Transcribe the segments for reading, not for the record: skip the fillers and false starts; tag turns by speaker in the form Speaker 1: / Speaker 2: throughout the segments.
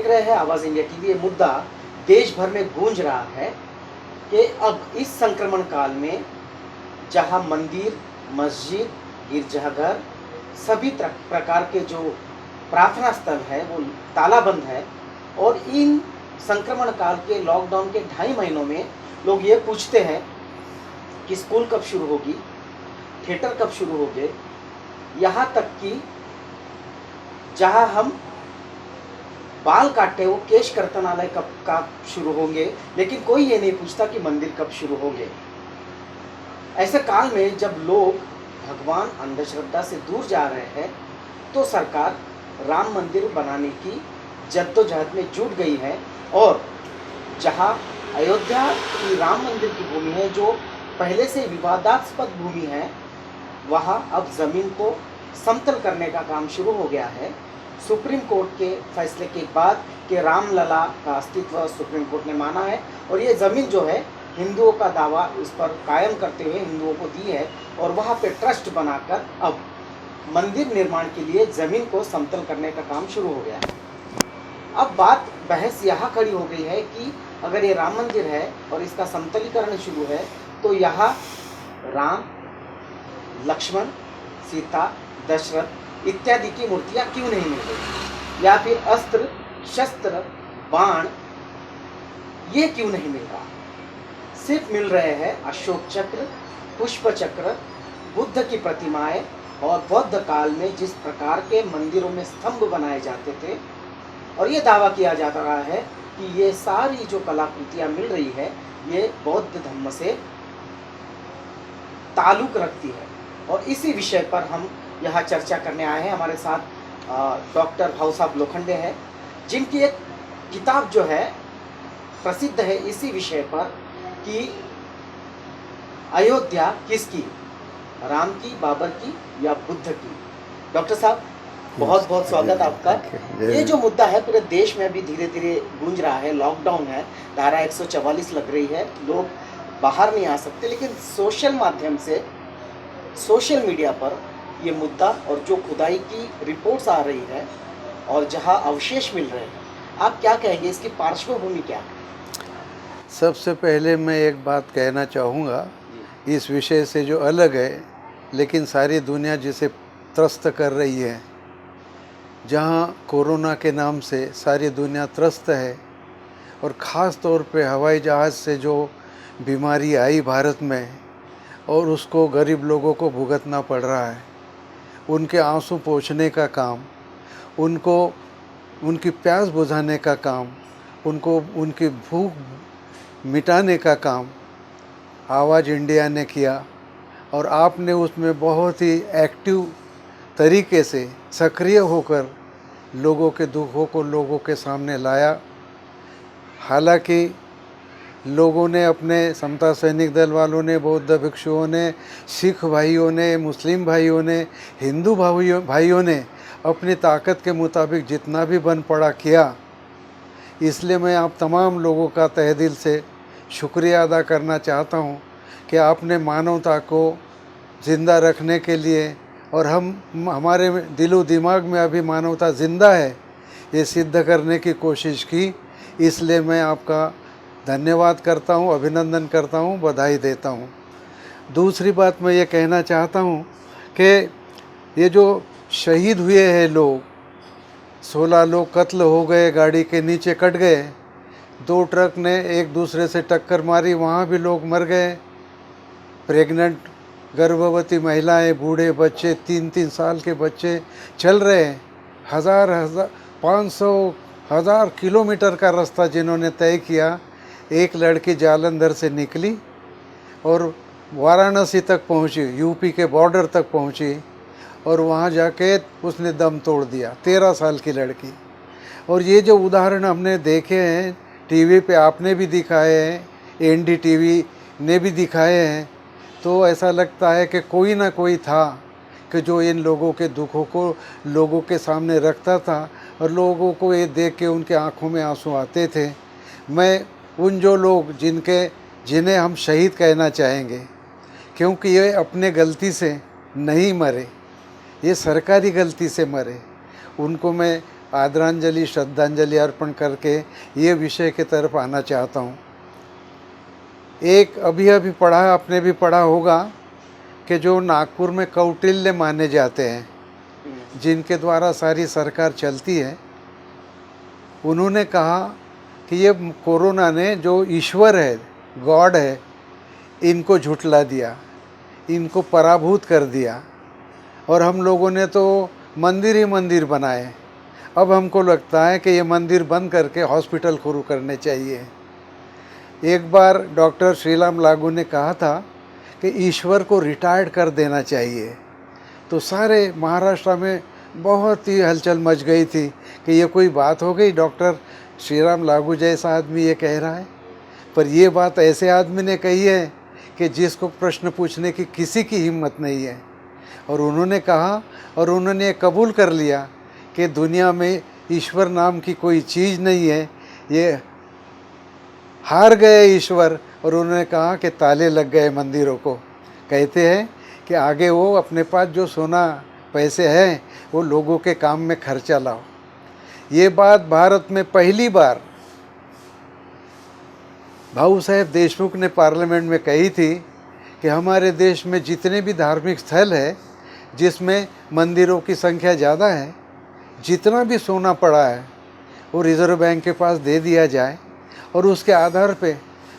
Speaker 1: रहे हैं आवाज़ इंडिया टीवी। ये मुद्दा देश भर में गूंज रहा है कि अब इस संक्रमण काल में जहां मंदिर, मस्जिद, गिरजाघर, सभी प्रकार के जो प्रार्थना स्थल है वो तालाबंद है, और इन संक्रमण काल के लॉकडाउन के 2.5 महीनों में लोग ये पूछते हैं कि स्कूल कब शुरू होगी, थिएटर कब शुरू होंगे, यहाँ तक कि जहाँ हम बाल काटते हो केश कर्तनालय कब शुरू होंगे, लेकिन कोई ये नहीं पूछता कि मंदिर कब शुरू होंगे। ऐसे काल में जब लोग भगवान अंधश्रद्धा से दूर जा रहे हैं तो सरकार राम मंदिर बनाने की जद्दोजहद में जुट गई है, और जहां अयोध्या की राम मंदिर की भूमि है जो पहले से विवादास्पद भूमि है, वहां अब ज़मीन को समतल करने का काम शुरू हो गया है। सुप्रीम कोर्ट के फैसले के बाद कि रामलला का अस्तित्व सुप्रीम कोर्ट ने माना है, और ये ज़मीन जो है हिंदुओं का दावा इस पर कायम करते हुए हिंदुओं को दी है, और वहाँ पे ट्रस्ट बनाकर अब मंदिर निर्माण के लिए ज़मीन को समतल करने का काम शुरू हो गया है। अब बहस यहाँ खड़ी हो गई है कि अगर ये राम मंदिर है और इसका समतलीकरण शुरू है तो यहाँ राम, लक्ष्मण, सीता, दशरथ इत्यादि की मूर्तियाँ क्यों नहीं मिल रही, या फिर अस्त्र शस्त्र बाण ये क्यों नहीं मिल रहा। सिर्फ मिल रहे हैं अशोक चक्र, पुष्प चक्र, बुद्ध की प्रतिमाएं, और बौद्ध काल में जिस प्रकार के मंदिरों में स्तंभ बनाए जाते थे, और ये दावा किया जाता रहा है कि ये सारी जो कलाकृतियाँ मिल रही है ये बौद्ध धर्म से ताल्लुक रखती है। और इसी विषय पर हम यहाँ चर्चा करने आए हैं। हमारे साथ डॉक्टर भाऊ साहब लोखंडे हैं, जिनकी एक किताब जो है प्रसिद्ध है इसी विषय पर कि अयोध्या किसकी, राम की, बाबर की या बुद्ध की। डॉक्टर साहब बहुत बहुत स्वागत आपका। ये जो मुद्दा है पूरे देश में अभी धीरे धीरे गूंज रहा है, लॉकडाउन है, धारा 144 लग रही है, लोग बाहर नहीं आ सकते, लेकिन सोशल माध्यम से, सोशल मीडिया पर ये मुद्दा और जो खुदाई की रिपोर्ट्स आ रही है और जहां अवशेष मिल रहे हैं, आप क्या कहेंगे, इसकी पार्श्वभूमि क्या है?
Speaker 2: सबसे पहले मैं एक बात कहना चाहूँगा इस विषय से जो अलग है लेकिन सारी दुनिया जिसे त्रस्त कर रही है, जहाँ कोरोना के नाम से सारी दुनिया त्रस्त है, और ख़ास तौर पे हवाई जहाज़ से जो बीमारी आई भारत में और उसको गरीब लोगों को भुगतना पड़ रहा है, उनके आंसू पोंछने का काम, उनको उनकी प्यास बुझाने का काम, उनको उनकी भूख मिटाने का काम आवाज़ इंडिया ने किया, और आपने उसमें बहुत ही एक्टिव तरीके से सक्रिय होकर लोगों के दुखों को लोगों के सामने लाया। हालांकि लोगों ने, अपने समता सैनिक दल वालों ने, बौद्ध भिक्षुओं ने, सिख भाइयों ने, मुस्लिम भाइयों ने, हिंदू भाइयों ने अपनी ताकत के मुताबिक जितना भी बन पड़ा किया। इसलिए मैं आप तमाम लोगों का तहे दिल से शुक्रिया अदा करना चाहता हूँ कि आपने मानवता को ज़िंदा रखने के लिए, और हमारे दिलो दिमाग में अभी मानवता ज़िंदा है, ये सिद्ध करने की कोशिश की। इसलिए मैं आपका धन्यवाद करता हूँ, अभिनंदन करता हूँ, बधाई देता हूँ। दूसरी बात मैं ये कहना चाहता हूँ कि ये जो शहीद हुए हैं लोग, 16 लोग कत्ल हो गए, गाड़ी के नीचे कट गए, 2 ट्रक ने एक दूसरे से टक्कर मारी, वहाँ भी लोग मर गए। प्रेग्नेंट गर्भवती महिलाएं, बूढ़े बच्चे, 3-3 साल के बच्चे चल रहे हैं। 500,000 किलोमीटर का रास्ता जिन्होंने तय किया। एक लड़की जालंधर से निकली और वाराणसी तक पहुंची, यूपी के बॉर्डर तक पहुंची, और वहां जाके उसने दम तोड़ दिया। 13 साल की लड़की। और ये जो उदाहरण हमने देखे हैं टीवी पे, आपने भी दिखाए हैं, एनडीटीवी ने भी दिखाए हैं, तो ऐसा लगता है कि कोई ना कोई था कि जो इन लोगों के दुखों को लोगों के सामने रखता था, और लोगों को ये देख के उनके आंखों में आंसू आते थे। मैं उन जो लोग जिन्हें हम शहीद कहना चाहेंगे, क्योंकि ये अपने गलती से नहीं मरे, ये सरकारी गलती से मरे, उनको मैं आदरांजलि श्रद्धांजलि अर्पण करके ये विषय की तरफ आना चाहता हूँ। एक अभी पढ़ा, आपने भी पढ़ा होगा कि जो नागपुर में कौटिल्य माने जाते हैं, जिनके द्वारा सारी सरकार चलती है, उन्होंने कहा कि ये कोरोना ने जो ईश्वर है, गॉड है, इनको झुठला दिया, इनको पराभूत कर दिया और हम लोगों ने तो मंदिर ही मंदिर बनाए। अब हमको लगता है कि ये मंदिर बंद करके हॉस्पिटल शुरू करने चाहिए। एक बार डॉक्टर श्रीराम लागू ने कहा था कि ईश्वर को रिटायर्ड कर देना चाहिए, तो सारे महाराष्ट्र में बहुत ही हलचल मच गई थी कि ये कोई बात हो गई, डॉक्टर श्रीराम लागू जैसा आदमी ये कह रहा है। पर ये बात ऐसे आदमी ने कही है कि जिसको प्रश्न पूछने की किसी की हिम्मत नहीं है। और उन्होंने कहा और उन्होंने कबूल कर लिया कि दुनिया में ईश्वर नाम की कोई चीज़ नहीं है, ये हार गए ईश्वर। और उन्होंने कहा कि ताले लग गए मंदिरों को। कहते हैं कि आगे वो अपने पास जो सोना पैसे हैं वो लोगों के काम में खर्चा लाओ। ये बात भारत में पहली बार भाऊ साहेब देशमुख ने पार्लियामेंट में कही थी कि हमारे देश में जितने भी धार्मिक स्थल है जिसमें मंदिरों की संख्या ज़्यादा है, जितना भी सोना पड़ा है वो रिज़र्व बैंक के पास दे दिया जाए और उसके आधार पे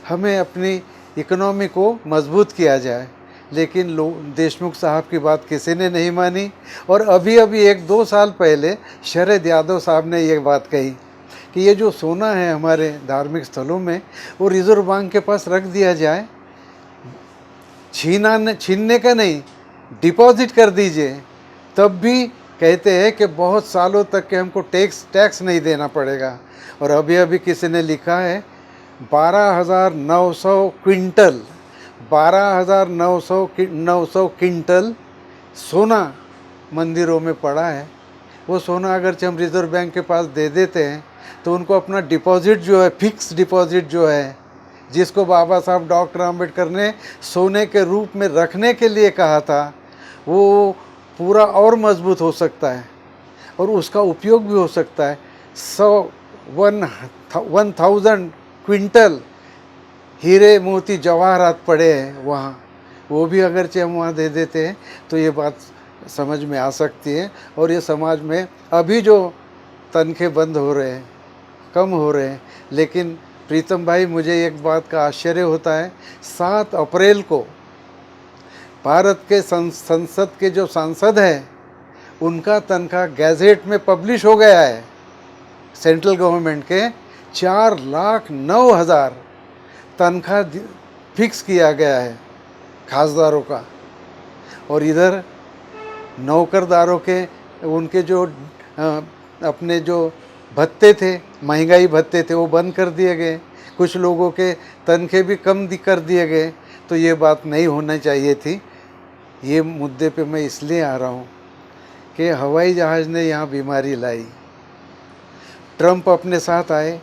Speaker 2: हमें अपनी इकोनॉमी को मजबूत किया जाए। लेकिन देशमुख साहब की बात किसी ने नहीं मानी। और अभी 1-2 साल पहले शरद यादव साहब ने ये बात कही कि ये जो सोना है हमारे धार्मिक स्थलों में वो रिज़र्व बैंक के पास रख दिया जाए, छीनने का नहीं, डिपॉजिट कर दीजिए। तब भी कहते हैं कि बहुत सालों तक के हमको टैक्स नहीं देना पड़ेगा। और अभी किसी ने लिखा है 12,900 क्विंटल 12,900 क्विंटल सोना मंदिरों में पड़ा है। वो सोना अगर हम रिज़र्व बैंक के पास दे देते हैं तो उनको अपना डिपॉजिट जो है, फिक्स डिपॉजिट जो है, जिसको बाबा साहब डॉक्टर आम्बेडकर ने सोने के रूप में रखने के लिए कहा था, वो पूरा और मजबूत हो सकता है और उसका उपयोग भी हो सकता है। 1000 क्विंटल हीरे मोती जवाहरात पड़े हैं वहाँ, वो भी अगरचे हम वहाँ दे देते हैं तो ये बात समझ में आ सकती है। और ये समाज में अभी जो तनखे बंद हो रहे हैं, कम हो रहे हैं, लेकिन प्रीतम भाई मुझे एक बात का आश्चर्य होता है, 7 अप्रैल को भारत के संसद के जो सांसद हैं उनका तनख्वाह गैजेट में पब्लिश हो गया है। सेंट्रल गवर्नमेंट के 4,09,000 तनख्वाह फिक्स किया गया है खासदारों का। और इधर नौकरदारों के उनके जो अपने जो भत्ते थे, महंगाई भत्ते थे, वो बंद कर दिए गए। कुछ लोगों के तनखे भी कम कर दिए गए। तो ये बात नहीं होना चाहिए थी। ये मुद्दे पे मैं इसलिए आ रहा हूँ कि हवाई जहाज़ ने यहाँ बीमारी लाई। ट्रंप अपने साथ आए,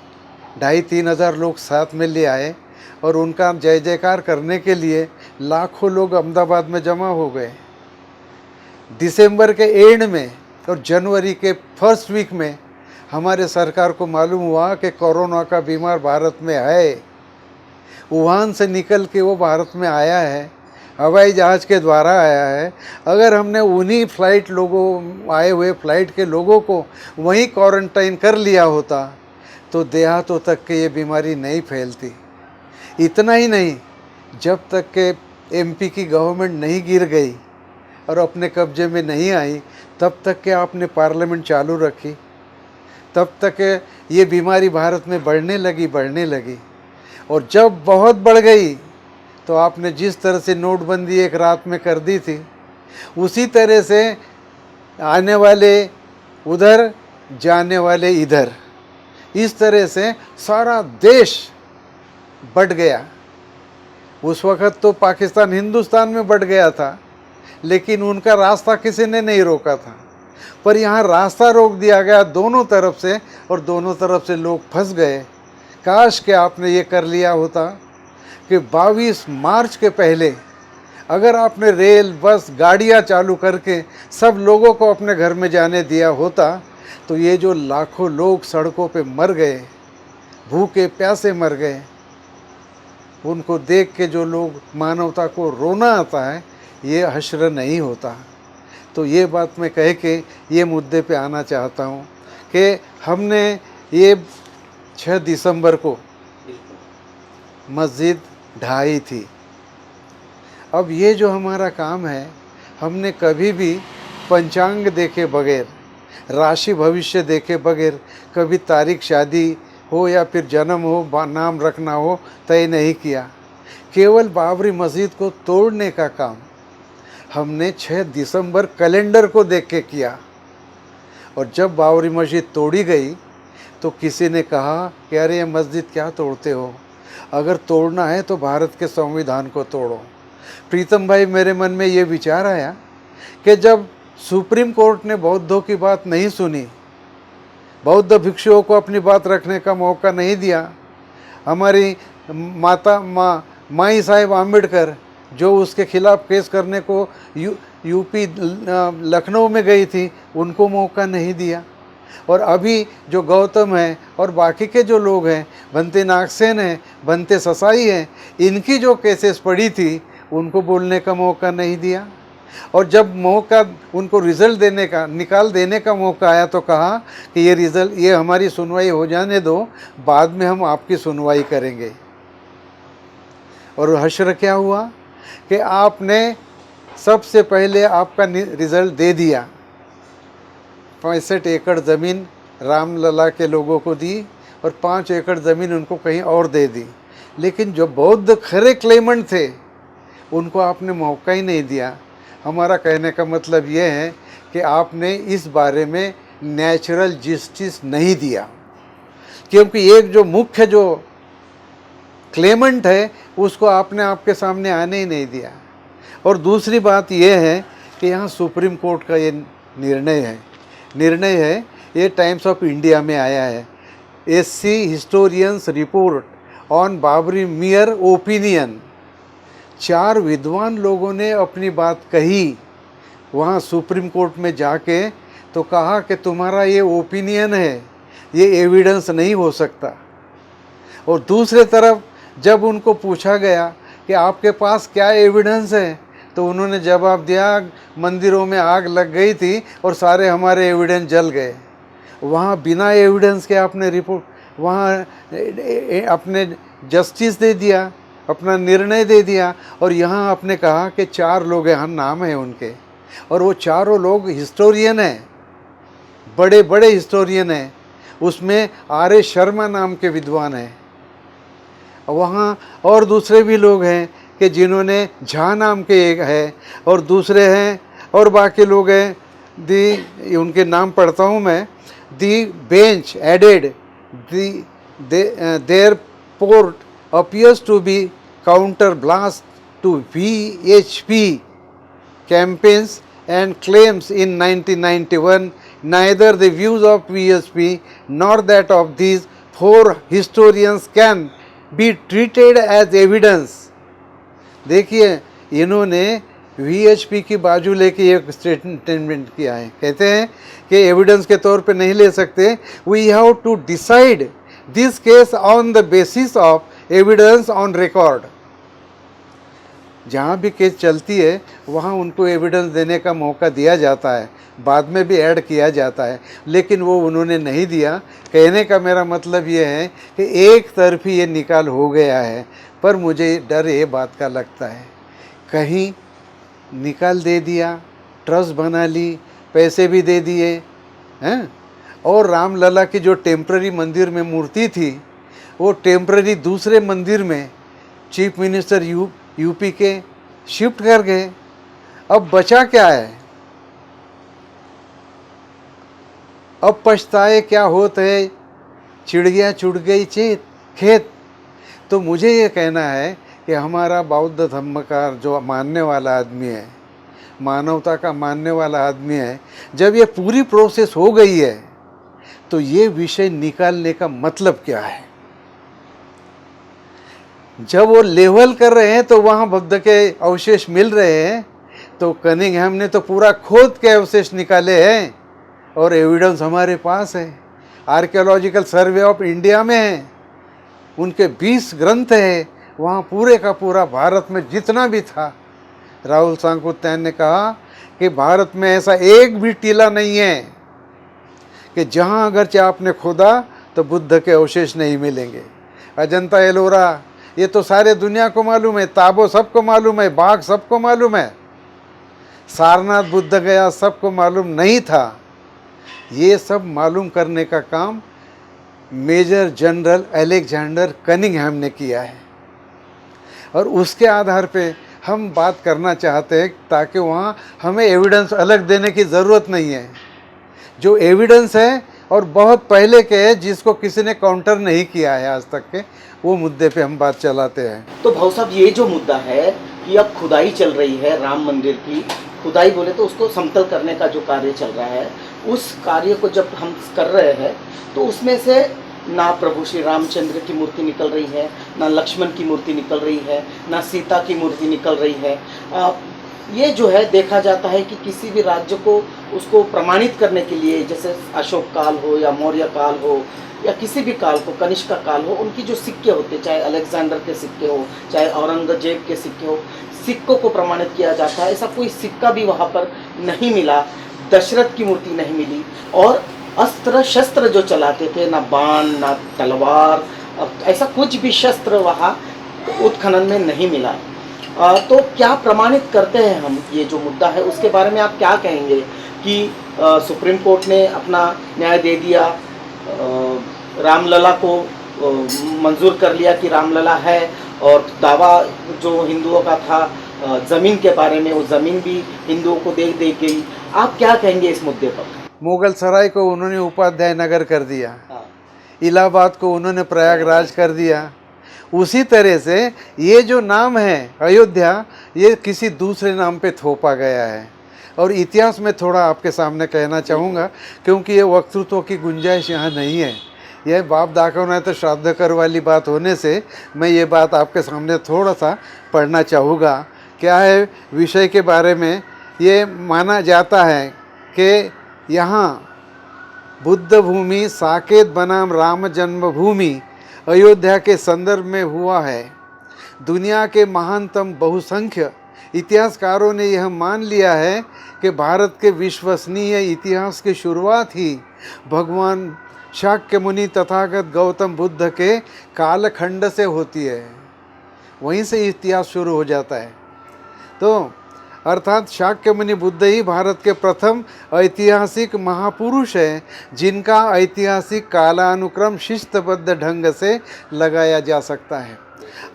Speaker 2: 2,500-3 हज़ार लोग साथ में ले आए और उनका जय जयकार करने के लिए लाखों लोग अहमदाबाद में जमा हो गए। दिसंबर के एंड में और जनवरी के फर्स्ट वीक में हमारे सरकार को मालूम हुआ कि कोरोना का बीमार भारत में है। वुहान से निकल के वो भारत में आया है, हवाई जहाज़ के द्वारा आया है। अगर हमने उन्हीं आए हुए फ्लाइट के लोगों को वहीं क्वारंटाइन कर लिया होता तो देहातों तक के ये बीमारी नहीं फैलती। इतना ही नहीं, जब तक के एमपी की गवर्नमेंट नहीं गिर गई और अपने कब्जे में नहीं आई, तब तक के आपने पार्लियामेंट चालू रखी, तब तक ये बीमारी भारत में बढ़ने लगी। और जब बहुत बढ़ गई तो आपने जिस तरह से नोटबंदी एक रात में कर दी थी, उसी तरह से आने वाले उधर, जाने वाले इधर, इस तरह से सारा देश बढ़ गया। उस वक़्त तो पाकिस्तान हिंदुस्तान में बढ़ गया था, लेकिन उनका रास्ता किसी ने नहीं रोका था। पर यहाँ रास्ता रोक दिया गया दोनों तरफ से और दोनों तरफ से लोग फंस गए। काश कि आपने ये कर लिया होता कि 22 मार्च के पहले अगर आपने रेल, बस, गाड़ियाँ चालू करके सब लोगों को अपने घर में जाने दिया होता तो ये जो लाखों लोग सड़कों पे मर गए, भूखे प्यासे मर गए, उनको देख के जो लोग मानवता को रोना आता है, ये हश्र नहीं होता। तो ये बात मैं कह के ये मुद्दे पे आना चाहता हूँ कि हमने ये 6 दिसंबर को
Speaker 1: बिल्कुल
Speaker 2: मस्जिद ढाई थी। अब ये जो हमारा काम है, हमने कभी भी पंचांग देखे बगैर, राशि भविष्य देखे बगैर, कभी तारीख शादी हो या फिर जन्म हो, नाम रखना हो, तय नहीं किया। केवल बाबरी मस्जिद को तोड़ने का काम हमने 6 दिसंबर कैलेंडर को देख के किया। और जब बाबरी मस्जिद तोड़ी गई तो किसी ने कहा कि अरे ये मस्जिद क्या तोड़ते हो, अगर तोड़ना है तो भारत के संविधान को तोड़ो। प्रीतम भाई, मेरे मन में ये विचार आया कि जब सुप्रीम कोर्ट ने बौद्धों की बात नहीं सुनी, बौद्ध भिक्षुओं को अपनी बात रखने का मौका नहीं दिया, हमारी माई साहेब आम्बेडकर जो उसके खिलाफ केस करने को यूपी लखनऊ में गई थी, उनको मौका नहीं दिया, और अभी जो गौतम है और बाकी के जो लोग हैं, भंते नागसेन हैं, भंते ससाई हैं, इनकी जो केसेस पड़ी थी, उनको बोलने का मौका नहीं दिया। और जब मौका उनको रिज़ल्ट देने का, निकाल देने का मौका आया तो कहा कि ये रिज़ल्ट, ये हमारी सुनवाई हो जाने दो, बाद में हम आपकी सुनवाई करेंगे। और हश्र क्या हुआ कि आपने सबसे पहले आपका रिज़ल्ट दे दिया। 65 एकड़ ज़मीन रामलला के लोगों को दी और 5 एकड़ ज़मीन उनको कहीं और दे दी, लेकिन जो बौद्ध खरे क्लेमेंट थे, उनको आपने मौका ही नहीं दिया। हमारा कहने का मतलब ये है कि आपने इस बारे में नेचुरल जस्टिस नहीं दिया, क्योंकि एक जो मुख्य जो क्लेमेंट है, उसको आपने आपके सामने आने ही नहीं दिया। और दूसरी बात यह है कि यहाँ सुप्रीम कोर्ट का ये निर्णय है, ये टाइम्स ऑफ इंडिया में आया है, SC historians report on Babri मियर opinion. 4 विद्वान लोगों ने अपनी बात कही वहाँ सुप्रीम कोर्ट में जाके, तो कहा कि तुम्हारा ये ओपिनियन है, ये एविडेंस नहीं हो सकता। और दूसरे तरफ जब उनको पूछा गया कि आपके पास क्या एविडेंस है, तो उन्होंने जवाब दिया, मंदिरों में आग लग गई थी और सारे हमारे एविडेंस जल गए। वहाँ बिना एविडेंस के आपने रिपोर्ट, वहाँ अपने जस्टिस दे दिया, अपना निर्णय दे दिया। और यहाँ आपने कहा कि 4 लोग यहाँ नाम है उनके, और वो चारों लोग हिस्टोरियन हैं, बड़े बड़े हिस्टोरियन हैं। उसमें R.A. शर्मा नाम के विद्वान हैं, वहाँ और दूसरे भी लोग हैं कि जिन्होंने झा नाम के एक है, और दूसरे हैं, और बाकी लोग हैं। उनके नाम पढ़ता हूँ मैं। The bench added their port appears to be counter blast to VHP campaigns and claims in 1991 neither the views of VHP nor that of these 4 historians can be treated as evidence। देखिए, इन्होंने VHP की बाजू लेके एक statement किया है, कहते हैं कि एविडेंस के तौर पे नहीं ले सकते। We have to decide this case on the basis of evidence on record. जहाँ भी केस चलती है वहाँ उनको एविडेंस देने का मौका दिया जाता है, बाद में भी ऐड किया जाता है, लेकिन वो उन्होंने नहीं दिया। कहने का मेरा मतलब ये है कि एक तरफी ये निकाल हो गया है। पर मुझे डर ये बात का लगता है, कहीं निकाल दे दिया, ट्रस्ट बना ली, पैसे भी दे दिए हैं, और रामलला की जो टेम्प्ररी मंदिर में मूर्ति थी, वो टेम्प्ररी दूसरे मंदिर में चीफ मिनिस्टर यूपी के शिफ्ट कर गए। अब बचा क्या है? अब पछताए क्या होत है, चिड़िया चुड़ गई खेत। तो मुझे ये कहना है कि हमारा बौद्ध धर्म का जो मानने वाला आदमी है, मानवता का मानने वाला आदमी है, जब ये पूरी प्रोसेस हो गई है तो ये विषय निकालने का मतलब क्या है? जब वो लेवल कर रहे हैं तो वहाँ बुद्ध के अवशेष मिल रहे हैं, तो कनिंघहैम ने तो पूरा खोद के अवशेष निकाले हैं और एविडेंस हमारे पास है। आर्कियोलॉजिकल सर्वे ऑफ इंडिया में है, उनके 20 ग्रंथ है, वहाँ पूरे का पूरा भारत में जितना भी था। राहुल सांकृत्यायन ने कहा कि भारत में ऐसा एक भी टीला नहीं है कि जहाँ अगरचे आपने खोदा तो बुद्ध के अवशेष नहीं मिलेंगे। अजंता एलोरा ये तो सारे दुनिया को मालूम है, ताबो सबको मालूम है, बाघ सबको मालूम है, सारनाथ बुद्ध गया सबको मालूम नहीं था। ये सब मालूम करने का काम मेजर जनरल अलेक्जेंडर कनिंघम ने किया है और उसके आधार पे हम बात करना चाहते हैं, ताकि वहाँ हमें एविडेंस अलग देने की ज़रूरत नहीं है। जो एविडेंस है और बहुत पहले के है, जिसको किसी ने काउंटर नहीं किया है आज तक के, वो मुद्दे पे हम बात चलाते हैं।
Speaker 1: तो भाऊ साहब, ये जो मुद्दा है कि अब खुदाई चल रही है राम मंदिर की, खुदाई बोले तो उसको समतल करने का जो कार्य चल रहा है, उस कार्य को जब हम कर रहे हैं तो उसमें से ना प्रभु श्री रामचंद्र की मूर्ति निकल रही है, ना लक्ष्मण की मूर्ति निकल रही है, ना सीता की मूर्ति निकल रही है। ये जो है देखा जाता है कि किसी भी राज्य को उसको प्रमाणित करने के लिए, जैसे अशोक काल हो या मौर्य काल हो या किसी भी काल को, कनिष्क का काल हो, उनकी जो सिक्के होते, चाहे अलेक्जेंडर के सिक्के हो, चाहे औरंगजेब के सिक्के हो, सिक्कों को प्रमाणित किया जाता है। ऐसा कोई सिक्का भी वहाँ पर नहीं मिला, दशरथ की मूर्ति नहीं मिली। और अस्त्र शस्त्र जो चलाते थे, ना बाण ना तलवार, ऐसा कुछ भी शस्त्र वहाँ उत्खनन में नहीं मिला। तो क्या प्रमाणित करते हैं हम ये जो मुद्दा है, उसके बारे में आप क्या कहेंगे कि सुप्रीम कोर्ट ने अपना न्याय दे दिया, रामलला को मंजूर कर लिया कि रामलला है, और दावा जो हिंदुओं का था ज़मीन के बारे में, वो ज़मीन भी हिंदुओं को दे दी गई। आप क्या कहेंगे इस मुद्दे पर?
Speaker 2: मुगल सराय को उन्होंने उपाध्याय नगर कर दिया, इलाहाबाद को उन्होंने प्रयागराज कर दिया। उसी तरह से ये जो नाम है अयोध्या, ये किसी दूसरे नाम पे थोपा गया है। और इतिहास में थोड़ा आपके सामने कहना चाहूँगा, क्योंकि ये वक्तृत्व की गुंजाइश यहाँ नहीं है। यह बाप दाखवना है तो श्राद्ध कर वाली बात होने से मैं ये बात आपके सामने थोड़ा सा पढ़ना चाहूँगा। क्या है विषय के बारे में? ये माना जाता है कि यहाँ बुद्ध भूमि साकेत बनाम राम जन्मभूमि अयोध्या के संदर्भ में हुआ है। दुनिया के महानतम बहुसंख्य इतिहासकारों ने यह मान लिया है कि भारत के विश्वसनीय इतिहास की शुरुआत ही भगवान शाक्य मुनि तथागत गौतम बुद्ध के कालखंड से होती है। वहीं से इतिहास शुरू हो जाता है। तो अर्थात शाक्य मुनि बुद्ध ही भारत के प्रथम ऐतिहासिक महापुरुष हैं, जिनका ऐतिहासिक कालानुक्रम शिस्तबद्ध ढंग से लगाया जा सकता है।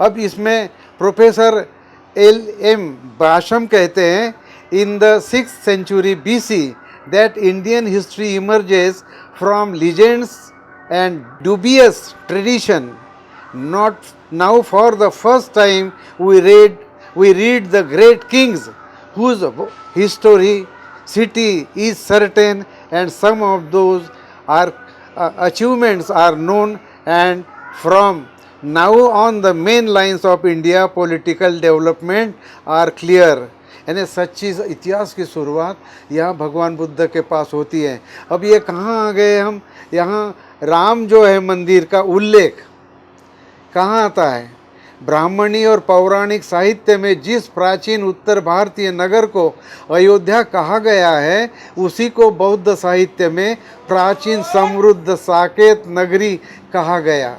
Speaker 2: अब इसमें प्रोफेसर L.M. बाशम कहते हैं, in the 6th century BC that Indian history emerges from legends and dubious tradition. Not now for the first time we read the great kings whose historicity is certain, and some of those are achievements are known, and from now on the main lines of India political development are clear. यानी सच्ची इतिहास की शुरुआत यहाँ भगवान बुद्ध के पास होती है। अब ये कहाँ आ गए हम? यहाँ राम जो है मंदिर का उल्लेख कहाँ आता है? ब्राह्मणी और पौराणिक साहित्य में जिस प्राचीन उत्तर भारतीय नगर को अयोध्या कहा गया है, उसी को बौद्ध साहित्य में प्राचीन समृद्ध साकेत नगरी कहा गया।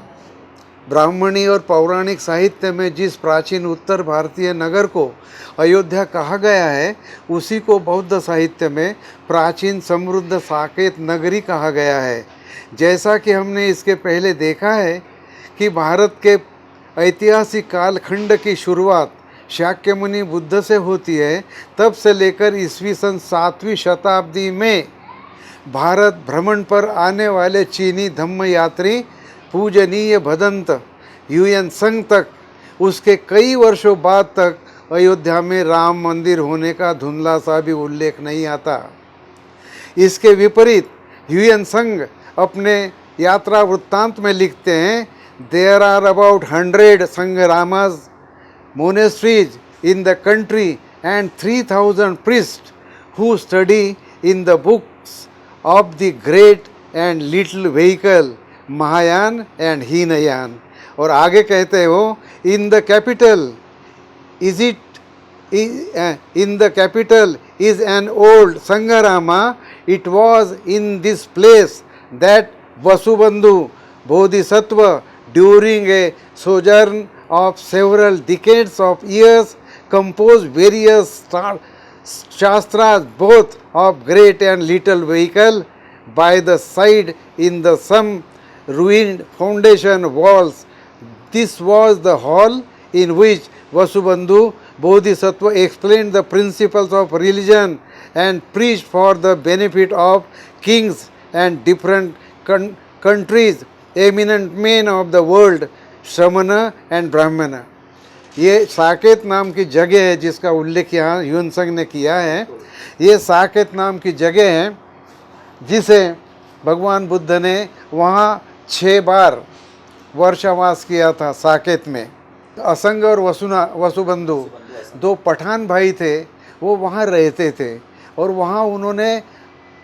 Speaker 2: ब्राह्मणी और पौराणिक साहित्य में जिस प्राचीन उत्तर भारतीय नगर को अयोध्या कहा गया है, उसी को बौद्ध साहित्य में प्राचीन समृद्ध साकेत नगरी कहा गया है। जैसा कि हमने इसके पहले देखा है कि भारत के ऐतिहासिक कालखंड की शुरुआत शाक्य मुनि बुद्ध से होती है, तब से लेकर ईस्वी सन 7वीं शताब्दी में भारत भ्रमण पर आने वाले चीनी धम्म यात्री पूजनीय भदंत ह्यूयन संग तक, उसके कई वर्षों बाद तक अयोध्या में राम मंदिर होने का धुंधला सा भी उल्लेख नहीं आता। इसके विपरीत ह्यूयन संग अपने यात्रा वृत्तांत में लिखते हैं, There are about 100 Sangharamas monasteries in the country and 3,000 priests who study in the books of the great and little vehicle Mahayana and Hinayana. और आगे कहते हो in the capital is it in the capital is an old Sangarama. It was in this place that Vasubandhu Bodhisattva during a sojourn of several decades of years composed various shastras both of great and little vehicle. By the side in the some ruined foundation walls, this was the hall in which Vasubandhu Bodhisattva explained the principles of religion and preached for the benefit of kings and different countries, eminent men of the world, Shramana and Brahmana। ये साकेत नाम की जगह है जिसका उल्लेख यहाँ ह्यूनसंग ने किया है। ये साकेत नाम की जगह है जिसे भगवान बुद्ध ने वहाँ 6 बार वर्षावास किया था। साकेत में असंग और वसुबंधु 2 पठान भाई थे, वो वहाँ रहते थे और वहाँ उन्होंने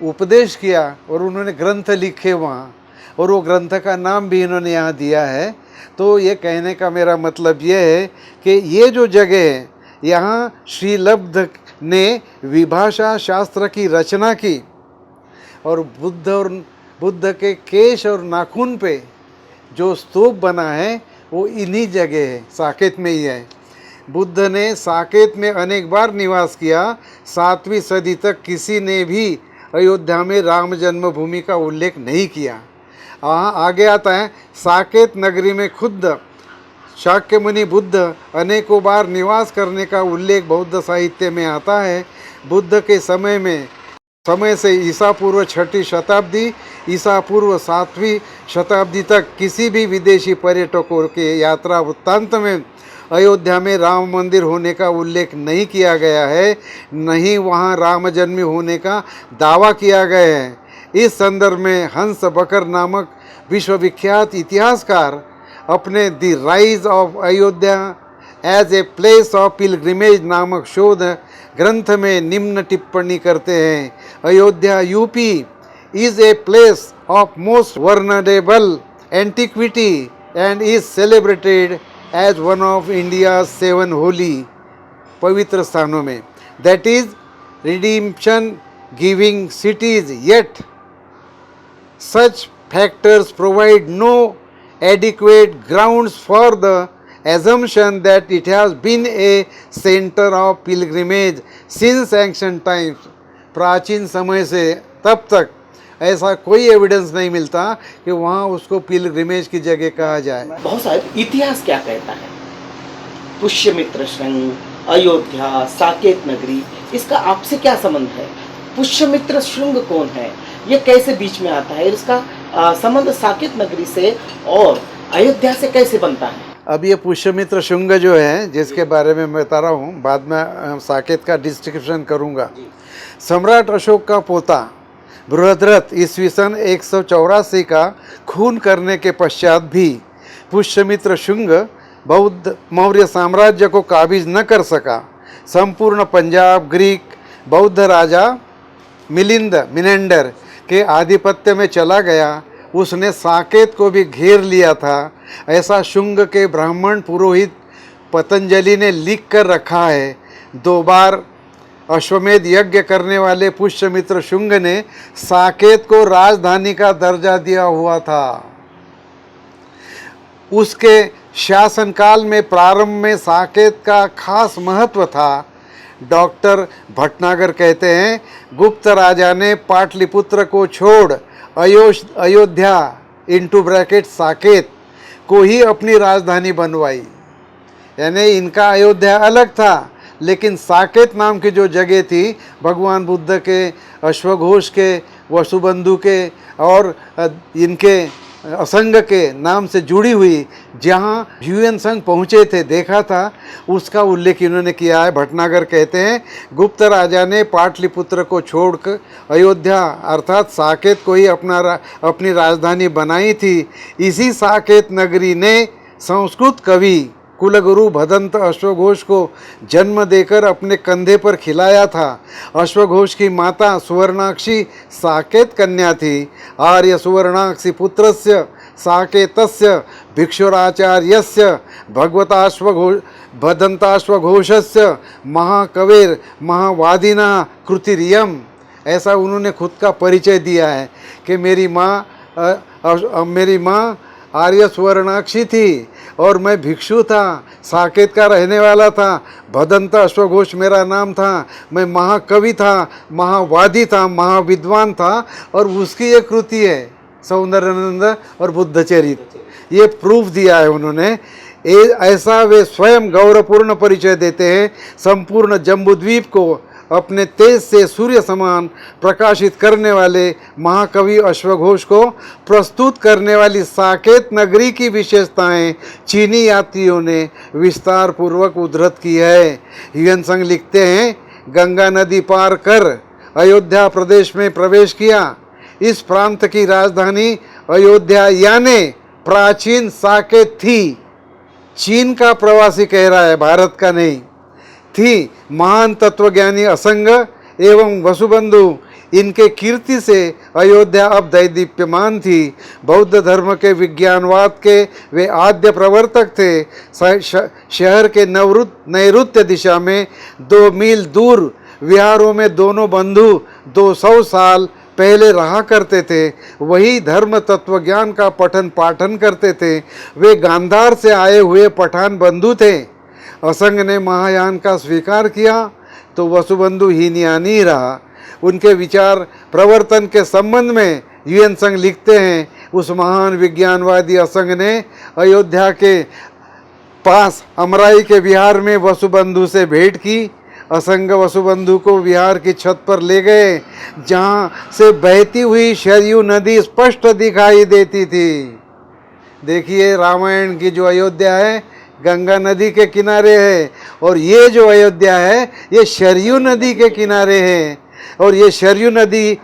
Speaker 2: उपदेश किया और उन्होंने ग्रंथ लिखे वहाँ, और वो ग्रंथ का नाम भी इन्होंने यहाँ दिया है। तो ये कहने का मेरा मतलब ये है कि ये जो जगह है यहाँ श्रीलब्ध ने विभाषा शास्त्र की रचना की और बुद्ध के केश और नाखून पे जो स्तूप बना है वो इन्हीं जगह है, साकेत में ही है। बुद्ध ने साकेत में अनेक बार निवास किया। 7वीं सदी तक किसी ने भी अयोध्या में राम जन्मभूमि का उल्लेख नहीं किया। आगे आता है साकेत नगरी में खुद शाक्य मुनि बुद्ध अनेकों बार निवास करने का उल्लेख बौद्ध साहित्य में आता है। बुद्ध के समय से ईसा पूर्व 6वीं शताब्दी ईसा पूर्व 7वीं शताब्दी तक किसी भी विदेशी पर्यटकों के यात्रा वृत्तांत में अयोध्या में राम मंदिर होने का उल्लेख नहीं किया गया है, नहीं वहाँ राम जन्म होने का दावा किया गया है। इस संदर्भ में हंस बकर नामक विश्वविख्यात इतिहासकार अपने the rise of Ayodhya as a place of pilgrimage नामक शोध ग्रंथ में निम्न टिप्पणी करते हैं। Ayodhya UP is a place of most venerable antiquity and is celebrated as one of India 7 holy पवित्र स्थानों में, that is redemption giving cities, yet such factors provide no adequate grounds for the assumption that it has been a center of pilgrimage since ancient times। प्राचीन समय से तब तक ऐसा कोई एविडेंस नहीं मिलता कि वहाँ उसको पिलग्रिमेज की जगह कहा जाए।
Speaker 1: बहुत साहब इतिहास क्या कहता है? पुष्यमित्र श्रृंग, अयोध्या, साकेत नगरी, इसका आपसे क्या संबंध है? पुष्यमित्र श्रृंग कौन है, ये कैसे बीच में आता है, इसका संबंध साकेत नगरी से और अयोध्या से कैसे बनता है?
Speaker 2: अब ये पुष्यमित्र शुंग जो है जिसके बारे में मैं बता रहा हूँ, बाद में साकेत का डिस्क्रिप्शन करूँगा। सम्राट अशोक का पोता बृहद्रथ ईस्वी सन 184 का खून करने के पश्चात भी पुष्यमित्र शुंग बौद्ध मौर्य साम्राज्य को काबिज न कर सका। संपूर्ण पंजाब ग्रीक बौद्ध राजा मिनेंडर के आधिपत्य में चला गया। उसने साकेत को भी घेर लिया था, ऐसा शुंग के ब्राह्मण पुरोहित पतंजलि ने लिख कर रखा है। 2 बार अश्वमेध यज्ञ करने वाले पुष्यमित्र शुंग ने साकेत को राजधानी का दर्जा दिया हुआ था। उसके शासनकाल में प्रारंभ में साकेत का खास महत्व था। डॉक्टर भटनागर कहते हैं, गुप्त राजा ने पाटलिपुत्र को छोड़ अयोध्या इंटू ब्रैकेट साकेत को ही अपनी राजधानी बनवाई। यानी इनका अयोध्या अलग था, लेकिन साकेत नाम की जो जगह थी भगवान बुद्ध के, अश्वघोष के, वसुबंधु के और इनके असंग के नाम से जुड़ी हुई, जहाँ ह्यूएनसंग पहुँचे थे, देखा था, उसका उल्लेख इन्होंने किया है। भटनागर कहते हैं, गुप्त राजा ने पाटलिपुत्र को छोड़कर अयोध्या अर्थात साकेत को ही अपनी राजधानी बनाई थी। इसी साकेत नगरी ने संस्कृत कवि कुलगुरु भदंत अश्वघोष को जन्म देकर अपने कंधे पर खिलाया था। अश्वघोष की माता सुवर्णाक्षी साकेत कन्या थी। आर्य सुवर्णाक्षी पुत्रस्य साकेतस्य भिक्षुराचार्यस्य भदंताश्वघोषस्य महाकवेर महावादिना कृतिरियम। ऐसा उन्होंने खुद का परिचय दिया है कि मेरी माँ आर्य सुवर्णाक्षी थी और मैं भिक्षु था, साकेत का रहने वाला था। भदंत अश्वघोष मेरा नाम था। मैं महाकवि था, महावादी था, महाविद्वान था। और उसकी एक कृति है सौंदर्यानंद और बुद्धचरित। ये प्रूफ दिया है उन्होंने। ऐसा वे स्वयं गौरवपूर्ण परिचय देते हैं। संपूर्ण जम्बूद्वीप को अपने तेज से सूर्य समान प्रकाशित करने वाले महाकवि अश्वघोष को प्रस्तुत करने वाली साकेत नगरी की विशेषताएं चीनी यात्रियों ने विस्तार पूर्वक उद्धृत की है। ह्वेन संग लिखते हैं, गंगा नदी पार कर अयोध्या प्रदेश में प्रवेश किया। इस प्रांत की राजधानी अयोध्या यानी प्राचीन साकेत थी। चीन का प्रवासी कह रहा है, भारत का नहीं। थी महान तत्वज्ञानी असंग एवं वसुबंधु, इनके कीर्ति से अयोध्या अब दैदीप्यमान थी। बौद्ध धर्म के विज्ञानवाद के वे आद्य प्रवर्तक थे। शहर के नैऋत्य दिशा में 2 मील दूर विहारों में दोनों बंधु 200 साल पहले रहा करते थे। वही धर्म तत्वज्ञान का पठन पाठन करते थे। वे गांधार से आए हुए पठान बंधु थे। असंग ने महायान का स्वीकार किया तो वसुबंधु हीनयानी ही रहा। उनके विचार प्रवर्तन के संबंध में ह्वेन संग लिखते हैं, उस महान विज्ञानवादी असंग ने अयोध्या के पास अमराई के विहार में वसुबंधु से भेंट की। असंग वसुबंधु को विहार की छत पर ले गए, जहाँ से बहती हुई शरयू नदी स्पष्ट दिखाई देती थी। देखिए, रामायण की जो अयोध्या है गंगा नदी के किनारे है, और ये जो अयोध्या है ये शरयू नदी के किनारे है। और ये शरयू नदी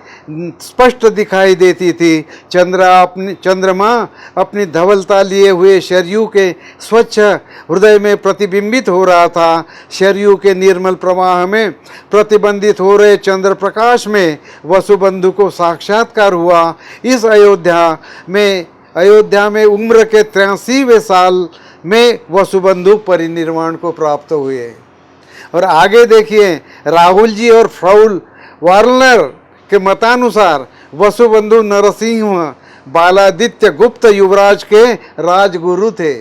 Speaker 2: स्पष्ट दिखाई देती थी। चंद्रमा अपनी धवलता लिए हुए शरयू के स्वच्छ हृदय में प्रतिबिंबित हो रहा था। शरयू के निर्मल प्रवाह में प्रतिबंधित हो रहे चंद्र प्रकाश में वसुबंधु को साक्षात्कार हुआ। इस अयोध्या में उम्र के 83वें साल में वसुबंधु परिनिर्वाण को प्राप्त हुए। और आगे देखिए, राहुल जी और फ्राउल वार्नर के मतानुसार वसुबंधु नरसिंह बालादित्य गुप्त युवराज के राजगुरु थे।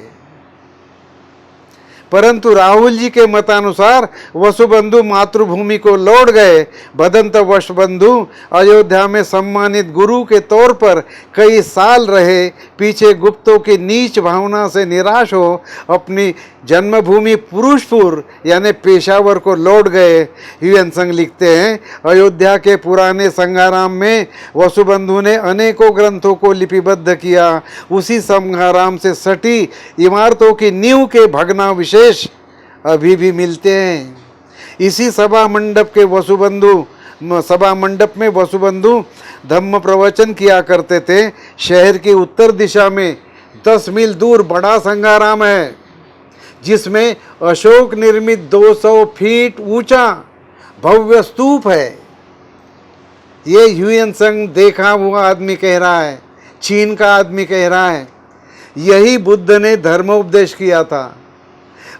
Speaker 2: परंतु राहुल जी के मतानुसार वसुबंधु मातृभूमि को लौट गए। भदंत वसुबंधु अयोध्या में सम्मानित गुरु के तौर पर कई साल रहे। पीछे गुप्तों की नीच भावना से निराश हो अपनी जन्मभूमि पुरुषपुर यानी पेशावर को लौट गए। ह्वेन संग लिखते हैं, अयोध्या के पुराने संघाराम में वसुबंधु ने अनेकों ग्रंथों को लिपिबद्ध किया। उसी संघाराम से सटी इमारतों की नींव के भग्नावशेष अभी भी मिलते हैं। इसी सभा मंडप में वसुबंधु धम्म प्रवचन किया करते थे। शहर की उत्तर दिशा में 10 मील दूर बड़ा संघाराम है, जिसमें अशोक निर्मित 200 फीट ऊंचा भव्य स्तूप है। ये ह्वेन संग देखा हुआ आदमी कह रहा है, चीन का आदमी कह रहा है। यही बुद्ध ने धर्मोपदेश किया था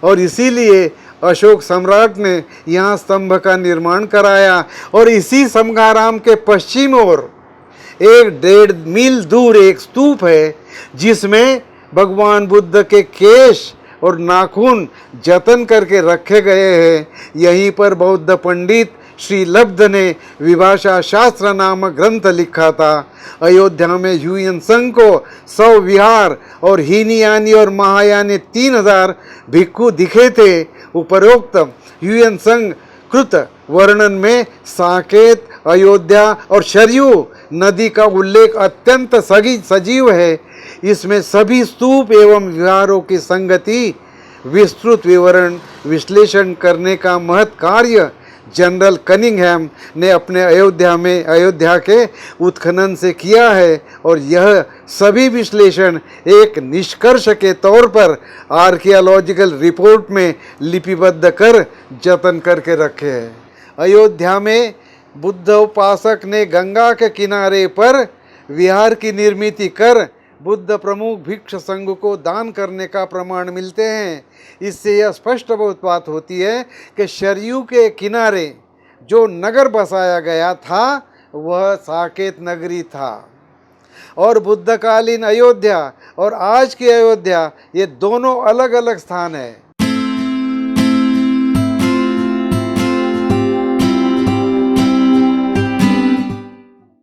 Speaker 2: और इसीलिए अशोक सम्राट ने यहाँ स्तंभ का निर्माण कराया। और इसी संघाराम के पश्चिम ओर 1.5 मील दूर एक स्तूप है, जिसमें भगवान बुद्ध के केश और नाखून जतन करके रखे गए हैं। यहीं पर बौद्ध पंडित श्री लब्ध ने विभाषा शास्त्र नामक ग्रंथ लिखा था। अयोध्या में ह्वेन संग को 100 विहार और हीनयानी और महायानी 3000 भिक्षु दिखे थे। उपरोक्त ह्वेन संग कृत वर्णन में साकेत, अयोध्या और शरयू नदी का उल्लेख अत्यंत सजीव है। इसमें सभी स्तूप एवं विहारों की संगति विस्तृत विवरण विश्लेषण करने का महत् कार्य जनरल कनिंघम ने अपने अयोध्या के उत्खनन से किया है, और यह सभी विश्लेषण एक निष्कर्ष के तौर पर आर्कियोलॉजिकल रिपोर्ट में लिपिबद्ध कर जतन करके रखे हैं। अयोध्या में बुद्ध उपासक ने गंगा के किनारे पर विहार की निर्मित कर बुद्ध प्रमुख भिक्षु संघ को दान करने का प्रमाण मिलते हैं। इससे यह स्पष्ट बात होती है कि सरयू के किनारे जो नगर बसाया गया था वह साकेत नगरी था, और बुद्धकालीन अयोध्या और आज की अयोध्या ये दोनों अलग अलग स्थान है।